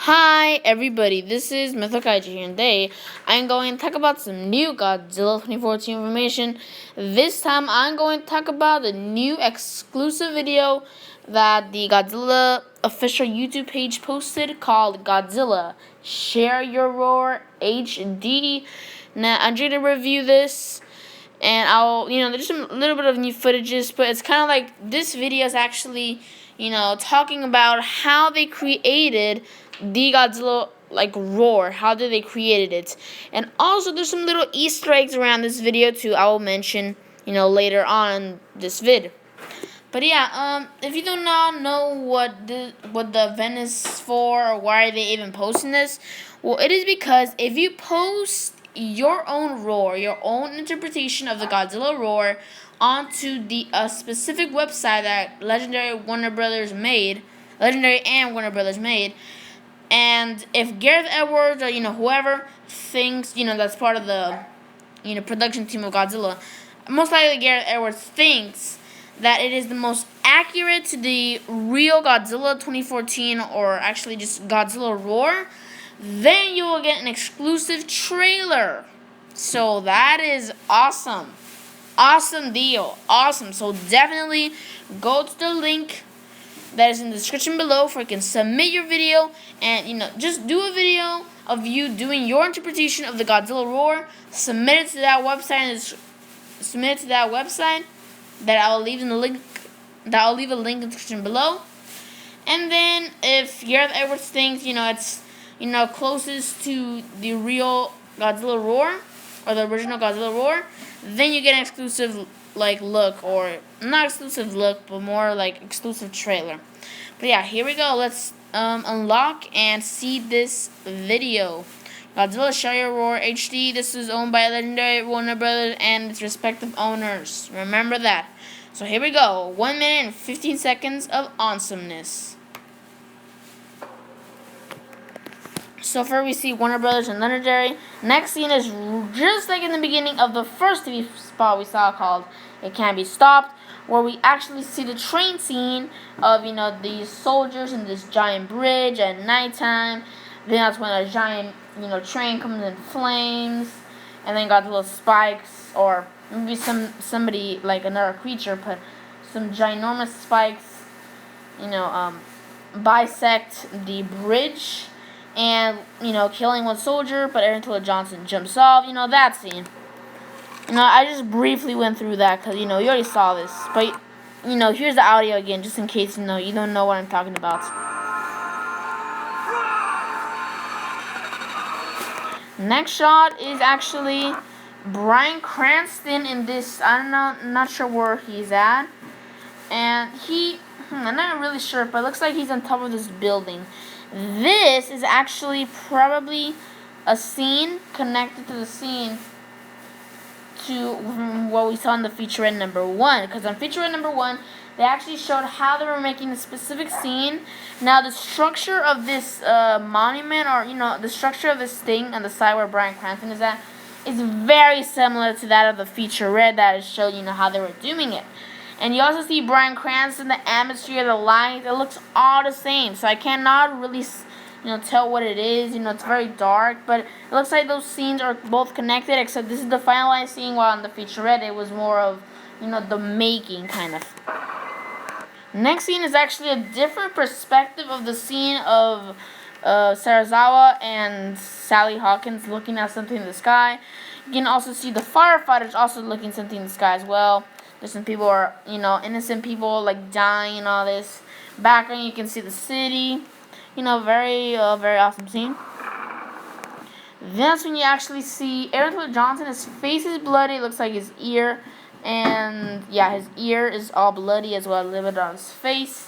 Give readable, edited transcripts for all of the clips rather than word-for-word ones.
Hi everybody, this is Mythokaiji here, and today I'm going to talk about some new Godzilla 2014 information. This time I'm going to talk about the new exclusive video that the Godzilla official YouTube page posted called Godzilla Share Your Roar HD. Now I'm going to review this, and there's some little bit of new footages, but it's kind of like this video is actually, talking about how they created the Godzilla roar. How did they created it? And also there's some little Easter eggs around this video too. I will mention, later on in this vid. But yeah, if you do not know what the event is for or why are they even posting this, well, it is because if you post your own roar, your own interpretation of the Godzilla roar onto the specific website that Legendary and Warner Brothers made, and if Gareth Edwards or whoever thinks that's part of the production team of Godzilla, most likely Gareth Edwards thinks that it is the most accurate to the real Godzilla 2014, or actually just Godzilla roar, then you will get an exclusive trailer. So that is awesome. Awesome deal. Awesome. So definitely go to the link that is in the description below for you can submit your video, and just do a video of you doing your interpretation of the Godzilla roar. Submit it to that website that I'll leave a link in the description below. And then if Gareth Edwards thinks it's closest to the real Godzilla roar or the original Godzilla roar, then you get an exclusive look, or not exclusive look, but more like exclusive trailer. But yeah, here we go. Let's unlock and see this video. Godzilla Share Your Roar HD. This is owned by Legendary, Warner Brothers, and its respective owners. Remember that. So here we go. 1 minute and 15 seconds of awesomeness. So far we see Warner Brothers and Legendary. Next scene is just like in the beginning of the first TV spot we saw called It Can't Be Stopped, where we actually see the train scene of these soldiers in this giant bridge at nighttime. Then that's when a giant train comes in flames, and then Godzilla spikes, or maybe somebody like another creature put some ginormous spikes, bisect the bridge, and killing one soldier, but Aaron Taylor Johnson jumps off. That scene. I just briefly went through that because you already saw this, but here's the audio again, just in case you don't know what I'm talking about. Next shot is actually Bryan Cranston in this. I'm not sure where he's at, and I'm not really sure, but it looks like he's on top of this building. This is actually probably a scene connected to the scene to what we saw in the featurette number 1. Because on featurette number 1, they actually showed how they were making a specific scene. Now, the structure of this monument, or the structure of this thing on the side where Bryan Cranston is at, is very similar to that of the featurette that showed how they were doing it. And you also see Bryan Cranston, the atmosphere, the light. It looks all the same. So I cannot really, tell what it is. It's very dark, but it looks like those scenes are both connected. Except this is the finalized scene, while on the featurette it was more of, the making kind of. Next scene is actually a different perspective of the scene of Sarazawa and Sally Hawkins looking at something in the sky. You can also see the firefighters also looking at something in the sky as well. There's some people are, innocent people dying and all this. Background, you can see the city. Very awesome scene. Then that's when you actually see Aaron Taylor Johnson. His face is bloody. It looks like his ear. And yeah, his ear is all bloody as well, a little bit on his face.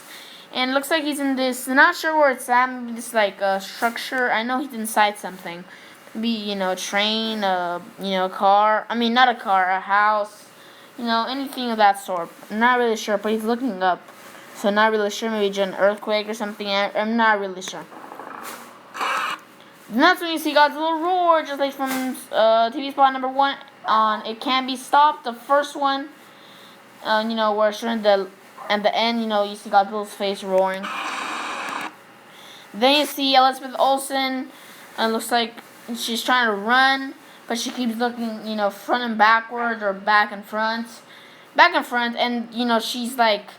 And it looks like he's in this, not sure where it's at, maybe this structure. I know he's inside something. Maybe, a train, a car. I mean, not a car, a house. Anything of that sort. I'm not really sure, but he's looking up. So not really sure, maybe just an earthquake or something. I'm not really sure. And that's when you see Godzilla roar, just like from TV spot number 1 on It Can't Be Stopped, the first one. Where it's showing at the end, you see Godzilla's face roaring. Then you see Elizabeth Olsen. Looks like she's trying to run, but she keeps looking, front and backwards or back and front. Back and front, and, she's, like,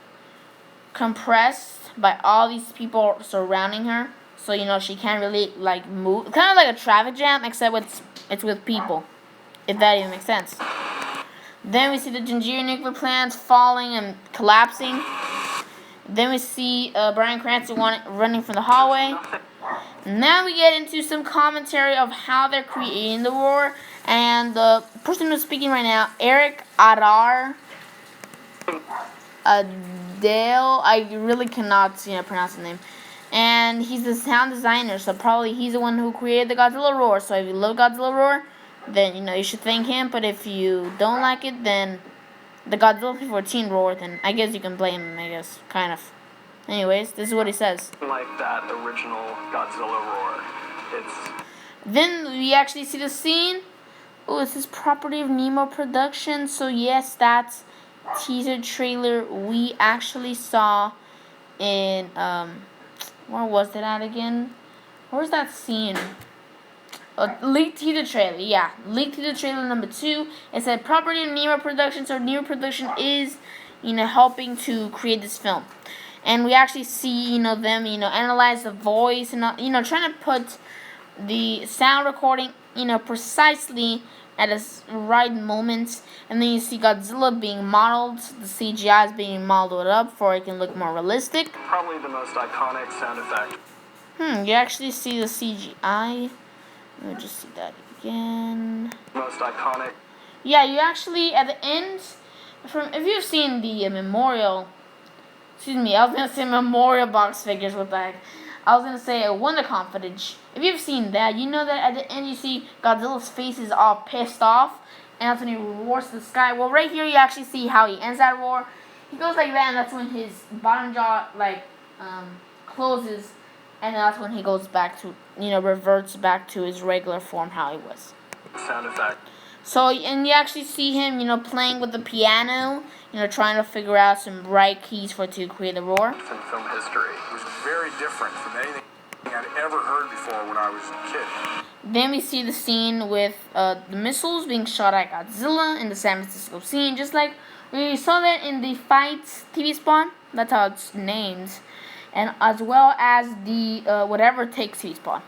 compressed by all these people surrounding her. So, she can't really, like, move. Kind of like a traffic jam, except it's with people. If that even makes sense. Then we see the Gingier nuclear plants falling and collapsing. Then we see Bryan Cranston running from the hallway. Now we get into some commentary of how they're creating the roar. And the person who's speaking right now, Eric Adar Adele, I really cannot pronounce the name. And he's the sound designer, so probably he's the one who created the Godzilla roar. So if you love Godzilla roar, then you should thank him. But if you don't like it, then the Godzilla 14 roar, then I guess you can blame him, I guess, kind of. Anyways, this is what he says. Like that original Godzilla roar. Then we actually see the scene. Oh, this is property of Nemo Productions. So yes, that's teaser trailer we actually saw in where was it at again? Where's that scene? Leaked teaser trailer, yeah. Leaked teaser trailer number 2. It said property of Nemo Productions. So Nemo Production is, helping to create this film. And we actually see, them, analyze the voice and, trying to put the sound recording, precisely at a right moment. And then you see Godzilla being modeled. The CGI is being modeled up for it can look more realistic. Probably the most iconic sound effect. You actually see the CGI. Let me just see that again. Most iconic. Yeah, you actually, at the end, if you've seen the memorial, I was going to say memorial box figures, what the heck. I was going to say a WonderCon footage. If you've seen that, you know that at the end you see Godzilla's face is all pissed off, and that's when he roars to the sky. Well, right here you actually see how he ends that roar. He goes like that, and that's when his bottom jaw, closes, and that's when he goes back to, reverts back to his regular form, how he was. Sound effect. So, and you actually see him, playing with the piano, trying to figure out some right keys to create the roar. From film history. It was very different from anything I'd ever heard before when I was a kid. Then we see the scene with the missiles being shot at Godzilla in the San Francisco scene, just like we saw that in the Fights TV spot. That's how it's named. And as well as the Whatever It Takes TV spot.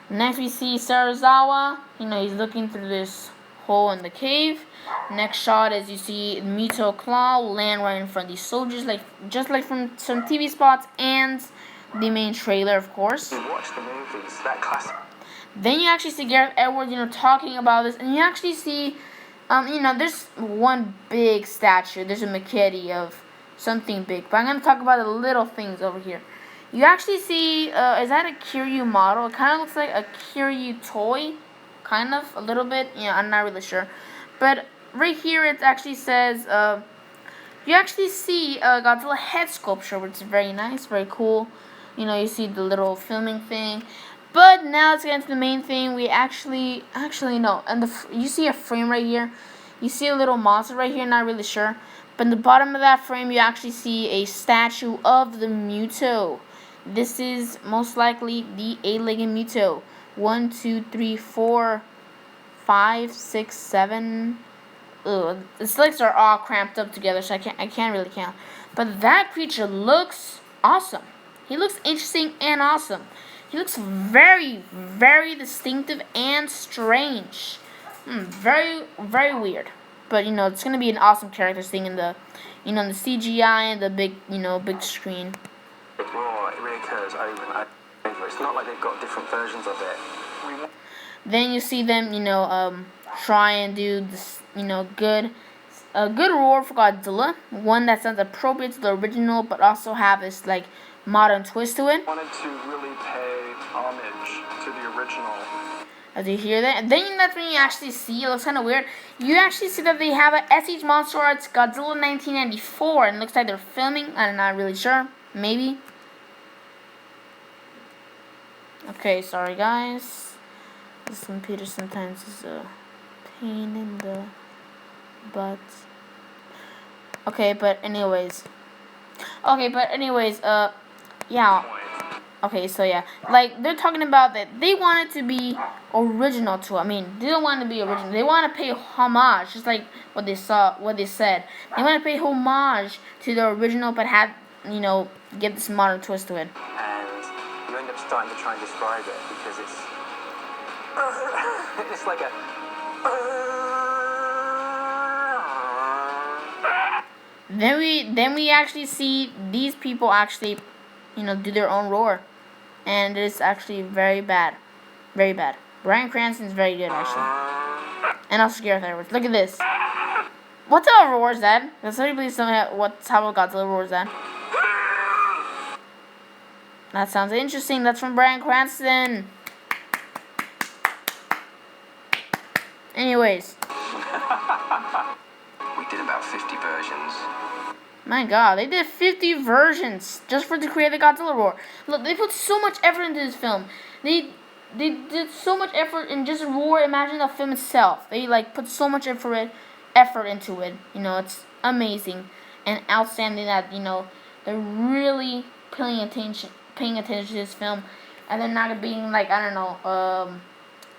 Next we see Sarazawa. He's looking through this hole in the cave. Next shot is you see Muto Claw land right in front of these soldiers, just like from some TV spots and the main trailer, of course. You watch the movies, that classic. Then you actually see Gareth Edwards, talking about this, and you actually see, there's one big statue. There's a maquette of something big, but I'm gonna talk about the little things over here. You actually see, is that a Kiryu model? It kind of looks like a Kiryu toy, kind of, a little bit. I'm not really sure. But right here it actually says, you actually see a Godzilla head sculpture, which is very nice, very cool. You see the little filming thing. But now let's get into the main thing. We actually no. And you see a frame right here. You see a little monster right here, not really sure. But in the bottom of that frame, you actually see a statue of the Muto. This is most likely the 8-legged Muto. 1, 2, 3, 4, 5, 6, 7. Ugh, its legs are all cramped up together, so I can't really count. But that creature looks awesome. He looks interesting and awesome. He looks very, very distinctive and strange. Very, very weird. But it's gonna be an awesome character seeing in the, the CGI and the big, big screen. Roar, it reoccurs over and over. It's not like they've got different versions of it. Then you see them, try and do this, a good roar for Godzilla. One that sounds appropriate to the original, but also have this modern twist to it. I wanted to really pay homage to the original. As you hear that, and then that's when you actually see, it looks kind of weird, you actually see that they have a SH Monster Arts Godzilla 1994, and it looks like they're filming, I'm not really sure, maybe. Okay, sorry guys, this computer sometimes is a pain in the butt. Okay, but anyways, yeah. Okay, so yeah, like they're talking about that they want it to be original to. I mean, they don't want it to be original. They want to pay homage, just like what they said. They want to pay homage to the original, but have give this modern twist to it. And you end up starting to try and describe it because it's it's like a. Then we actually see these people actually, do their own roar, and it's actually very bad, very bad. Bryan Cranston's very good actually, and also scare afterwards. Look at this. What type of roar is that? Can somebody please tell me what type of Godzilla roar is that? That sounds interesting. That's from Bryan Cranston. Anyways. We did about 50 versions. My god, they did 50 versions just to create the Godzilla roar. Look, they put so much effort into this film. They did so much effort in just roar. Imagine the film itself. They put so much effort into it. It's amazing and outstanding that they're really paying attention to this film, and they're not being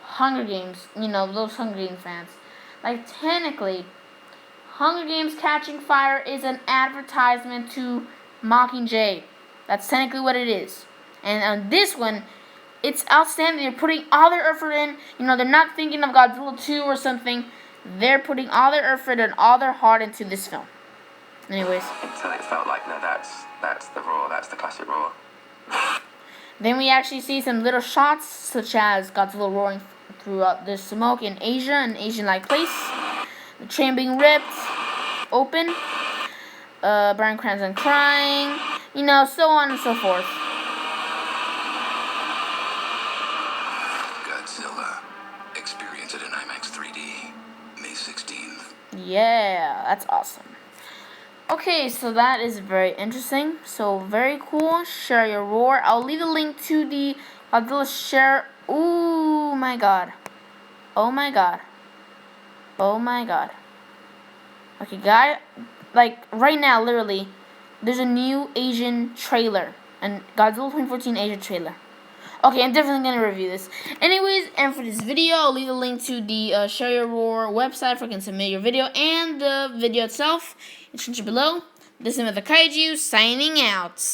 Hunger Games. Those Hunger Games fans. Technically, Hunger Games Catching Fire is an advertisement to Mockingjay. That's technically what it is. And on this one, it's outstanding. They're putting all their effort in. They're not thinking of Godzilla 2 or something. They're putting all their effort and all their heart into this film. Anyways. Until it felt like, no, that's the roar. That's the classic roar. Then we actually see some little shots, such as Godzilla roaring throughout the smoke in Asia, an Asian-like place. The train being ripped open. Bryan Cranston crying. So on and so forth. Godzilla. Experience it in IMAX 3D. May 16th. Yeah, that's awesome. Okay, so that is very interesting. So very cool. Share your roar. I'll leave a link to the Godzilla share. Ooh, my god. Oh my god. Oh my god. Okay, guy, right now, literally, there's a new Asian trailer, and Godzilla 2014 Asian trailer. Okay, I'm definitely gonna review this. Anyways, and for this video, I'll leave a link to the Share Your Roar website for you can submit your video and the video itself in the description below. This is the Kaiju signing out.